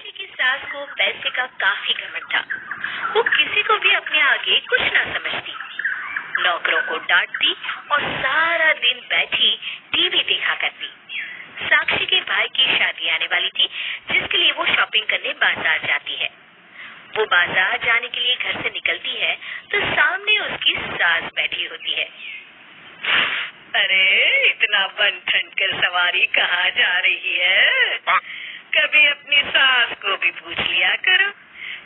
साक्षी की सास को पैसे का काफी घमंड था। वो किसी को भी अपने आगे कुछ ना समझती, नौकरों को डांटती और सारा दिन बैठी टीवी देखा करती। साक्षी के भाई की शादी आने वाली थी, जिसके लिए वो शॉपिंग करने बाजार जाती है। वो बाजार जाने के लिए घर से निकलती है तो सामने उसकी सास बैठी होती है। अरे इतना बन ठन कर सवारी कहाँ जा रही है? कभी अपनी सास को भी पूछ लिया करो,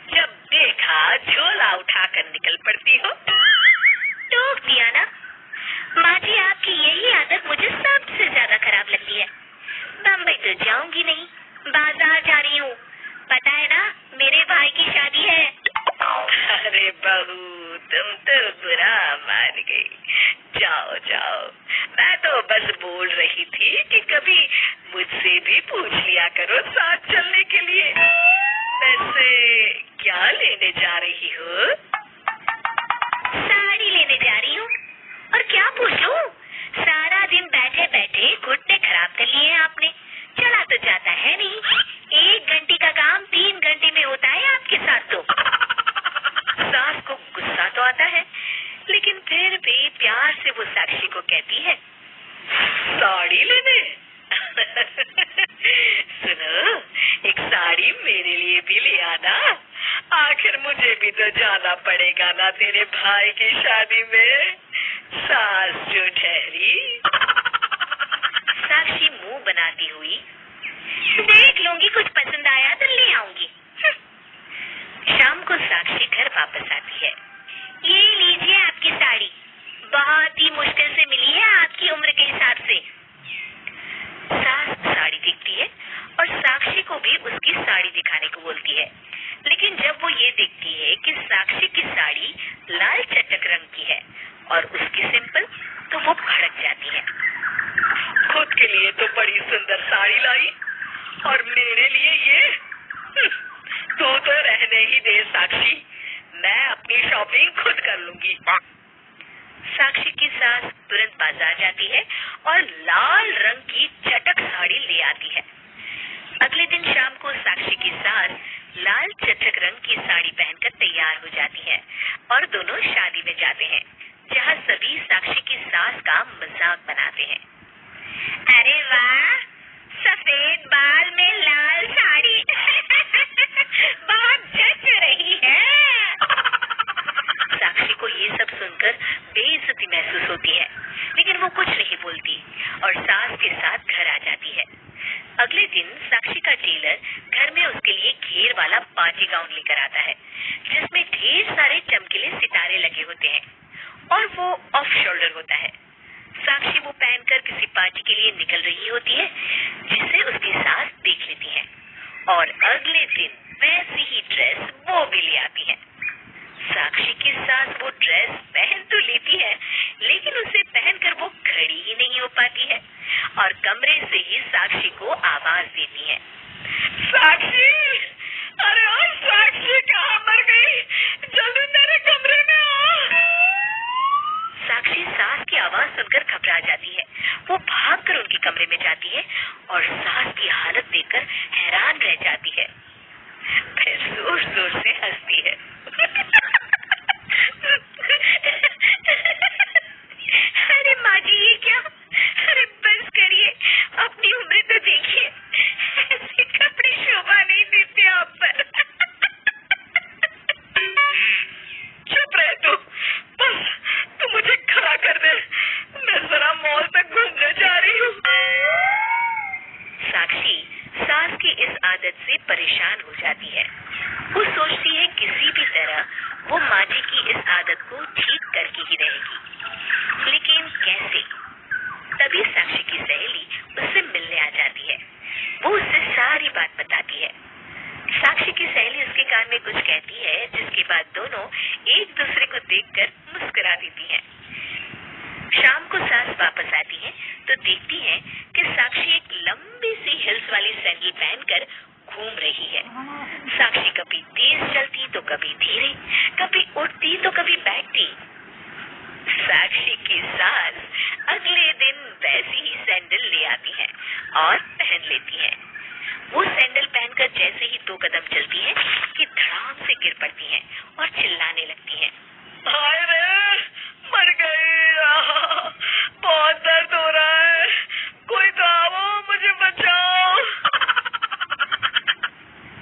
जब देखा झोला उठाकर निकल पड़ती हो। टोक दिया ना। माँ जी, आपकी यही आदत मुझे सबसे ज्यादा खराब लगती है। बम्बई तो जाऊंगी नहीं, बाजार जा रही हूँ। पता है ना, मेरे भाई की शादी है। अरे बहू, तुम तो बुरा मान गई। जाओ जाओ, मैं तो बस बोल रही थी कि कभी मुझसे भी पूछ लिया करो साथ चलने के लिए। वैसे क्या लेने जा रही हो? साड़ी लेने जा रही हूँ। और क्या पूछूं? सारा दिन बैठे बैठे घुटने खराब कर लिए आपने। चला तो जाता है नहीं। 1 घंटे का काम 3 घंटे में होता है आपके साथ तो। सास को गुस्सा तो आता है, लेकिन फिर भी प्यार से वो साक्षी को कहती है, साड़ी लेने? सुनो, एक साड़ी मेरे लिए भी ले आना। आखिर मुझे भी तो जाना पड़ेगा ना तेरे भाई की शादी में। सास जो ठहरी। साक्षी मुंह बनाती हुई, देख लूंगी, कुछ पसंद आया तो ले आऊंगी। शाम को साक्षी घर वापस आती है। ये लीजिए आपकी साड़ी, बहुत ही मुश्किल से मिली है आपकी उम्र के हिसाब से। सास साड़ी देखती है और साक्षी को भी उसकी साड़ी दिखाने को बोलती है, लेकिन जब वो ये देखती है कि साक्षी की साड़ी लाल चटक रंग की है और उसकी सिंपल, तो वो भड़क जाती है। खुद के लिए तो बड़ी सुंदर साड़ी लाई और मेरे लिए ये? तू तो रहने ही दे साक्षी, मैं अपनी शॉपिंग खुद कर लूंगी। साक्षी की सास तुरंत बाजार जाती है और लाल रंग की चटक साड़ी ले आती है। अगले दिन शाम को साक्षी की सास लाल चटक रंग की साड़ी पहनकर तैयार हो जाती है और दोनों शादी में जाते हैं, जहाँ सभी साक्षी की सास का मजाक बनाते हैं। अरे वाह, सफेद बाल में लाल साड़ी बहुत जच रही है। साक्षी को ये सब सुनकर बेइज्जती महसूस होती है, लेकिन वो कुछ नहीं बोलती और सास के साथ घर आ जाती है। अगले दिन साक्षी का टेलर घर में उसके लिए घेर वाला पार्टी गाउन लेकर आता है, जिसमें ढेर सारे चमकीले सितारे लगे होते हैं और वो ऑफ शोल्डर होता है। साक्षी वो पहनकर किसी पार्टी के लिए निकल रही होती है, जिसे उसकी सास देख लेती है और अगले दिन वैसी ही ड्रेस वो भी ले आती है। साक्षी की सास वो ड्रेस पहन तो लेती है, लेकिन उसे पहनकर वो खड़ी ही नहीं हो पाती है और कमरे से ही साक्षी को आवाज देती है, साक्षी! अरे ओ साक्षी, कहाँ मर गई? जल्दी मेरे कमरे में आ। साक्षी सास की आवाज सुनकर घबरा जाती है। वो भागकर उनके कमरे में जाती है और सास की हालत देखकर हैरान रह जाती है। फिर जोर जोर से हंसती है। अरे माँ जी, ये क्या? अरे बस करिए, अपनी उम्र तो देखिए, ऐसे कपड़े शोभा नहीं देते आप पर। चुप रहे तू, बस तू मुझे खड़ा कर दे, मैं जरा मॉल तक घूमने जा रही हूँ। साक्षी सास की इस आदत से परेशान हो जाती है। वो सोचती है किसी भी तरह वो माँ जी की इस आदत को ठीक करके ही रहेगी, लेकिन कैसे? तभी साक्षी की सहेली उससे मिलने आ जाती है। वो उससे सारी बात बताती है। साक्षी की सहेली उसके कान में कुछ कहती है, जिसके बाद दोनों एक दूसरे को देखकर मुस्कुरा देती हैं। शाम को सास वापस आती है तो देखती है कि साक्षी एक लंबी सी हिल्स वाली सैंडल पहनकर घूम रही है। साक्षी कभी तेज चलती तो कभी धीरे, कभी उठती तो कभी बैठती। साक्षी की सास अगले दिन वैसी ही सैंडल ले आती है और पहन लेती है। वो सैंडल पहनकर जैसे ही 2 कदम चलती हैं कि धड़ाम से गिर पड़ती हैं और चिल्लाने लगती हैं। हाय रे, मर गई, बहुत दर्द हो रहा है, कोई तो आओ, मुझे बचाओ।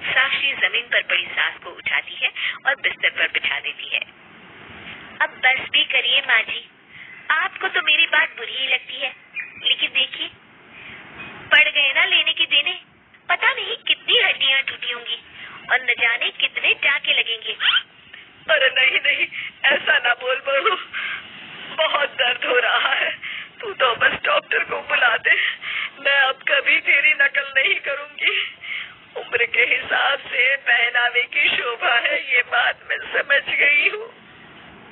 साक्षी जमीन पर पड़ी सास को उठाती है और बिस्तर पर बिछा देती है। अब बस भी करिए माँ जी, आपको तो मेरी बात बुरी ही लगती है, लेकिन देखिए पड़ गए ना लेने के देने, पता नहीं कितनी हड्डियां टूटी होंगी और न जाने कितने टाके लगेंगे। अरे नहीं नहीं, ऐसा ना बोल बहू, बहुत दर्द हो रहा है, तू तो बस डॉक्टर को बुला दे, मैं अब कभी तेरी नकल नहीं करूंगी। उम्र के हिसाब से पहनावे की शोभा है, ये बात मैं समझ गई हूँ।